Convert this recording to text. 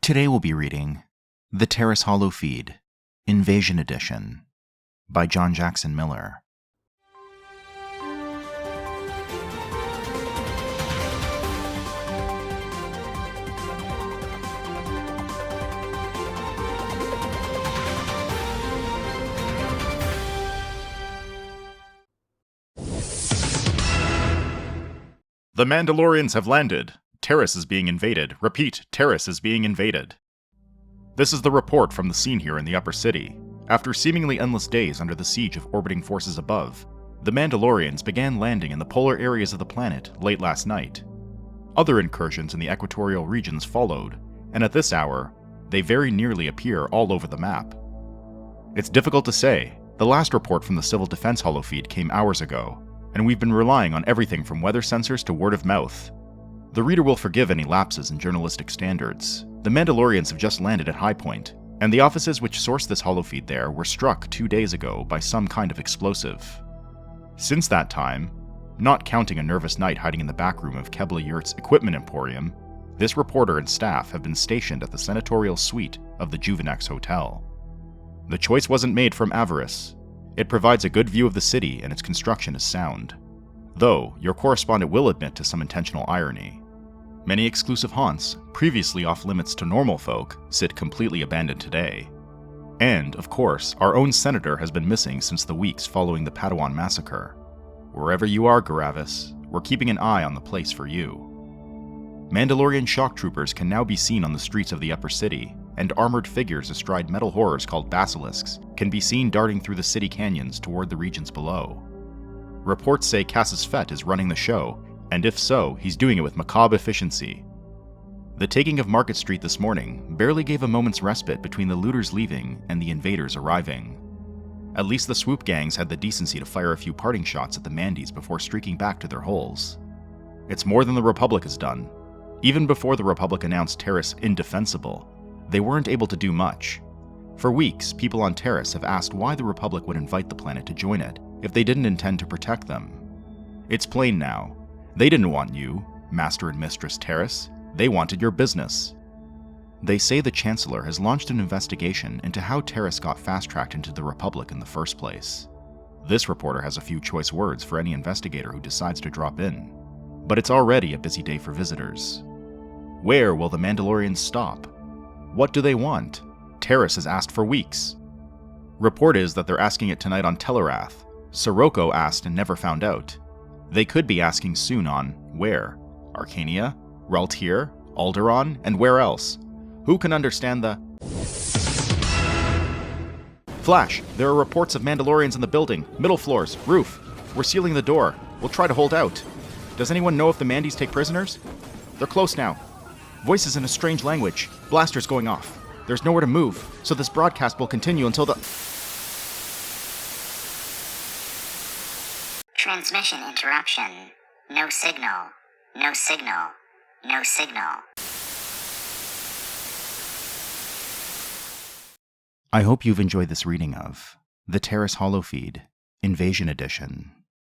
Today we'll be reading The Taris Holofeed, Invasion Edition, by John Jackson Miller. The Mandalorians have landed. Taris is being invaded. Repeat, Taris is being invaded. This is the report from the scene here in the Upper City. After seemingly endless days under the siege of orbiting forces above, the Mandalorians began landing in the polar areas of the planet late last night. Other incursions in the equatorial regions followed, and at this hour, they very nearly appear all over the map. It's difficult to say. The last report from the Civil Defense Holofeed came hours ago, and we've been relying on everything from weather sensors to word of mouth. The reader will forgive any lapses in journalistic standards. The Mandalorians have just landed at High Point, and the offices which sourced this holofeed there were struck 2 days ago by some kind of explosive. Since that time, not counting a nervous knight hiding in the back room of Kebla Yurt's equipment emporium, this reporter and staff have been stationed at the senatorial suite of the Juvenex Hotel. The choice wasn't made from avarice. It provides a good view of the city and its construction is sound. Though, your correspondent will admit to some intentional irony. Many exclusive haunts, previously off limits to normal folk, sit completely abandoned today. And, of course, our own senator has been missing since the weeks following the Padawan massacre. Wherever you are, Garavis, we're keeping an eye on the place for you. Mandalorian shock troopers can now be seen on the streets of the Upper City, and armored figures astride metal horrors called basilisks can be seen darting through the city canyons toward the regions below. Reports say Cassius Fett is running the show, and if so, he's doing it with macabre efficiency. The taking of Market Street this morning barely gave a moment's respite between the looters leaving and the invaders arriving. At least the swoop gangs had the decency to fire a few parting shots at the Mandies before streaking back to their holes. It's more than the Republic has done. Even before the Republic announced Taris indefensible, they weren't able to do much. For weeks, people on Taris have asked why the Republic would invite the planet to join it if they didn't intend to protect them. It's plain now. They didn't want you, Master and Mistress Taris. They wanted your business. They say the Chancellor has launched an investigation into how Taris got fast-tracked into the Republic in the first place. This reporter has a few choice words for any investigator who decides to drop in. But it's already a busy day for visitors. Where will the Mandalorians stop? What do they want? Taris has asked for weeks. Report is that they're asking it tonight on Telerath. Sirocco asked and never found out. They could be asking soon on where? Arcania? Reltier? Alderaan? And where else? Who can understand the... Flash! There are reports of Mandalorians in the building. Middle floors. Roof. We're sealing the door. We'll try to hold out. Does anyone know if the Mandies take prisoners? They're close now. Voices in a strange language. Blasters going off. There's nowhere to move, so this broadcast will continue until the... Transmission interruption. No signal. No signal. No signal. I hope you've enjoyed this reading of The Taris Holofeed, Invasion Edition,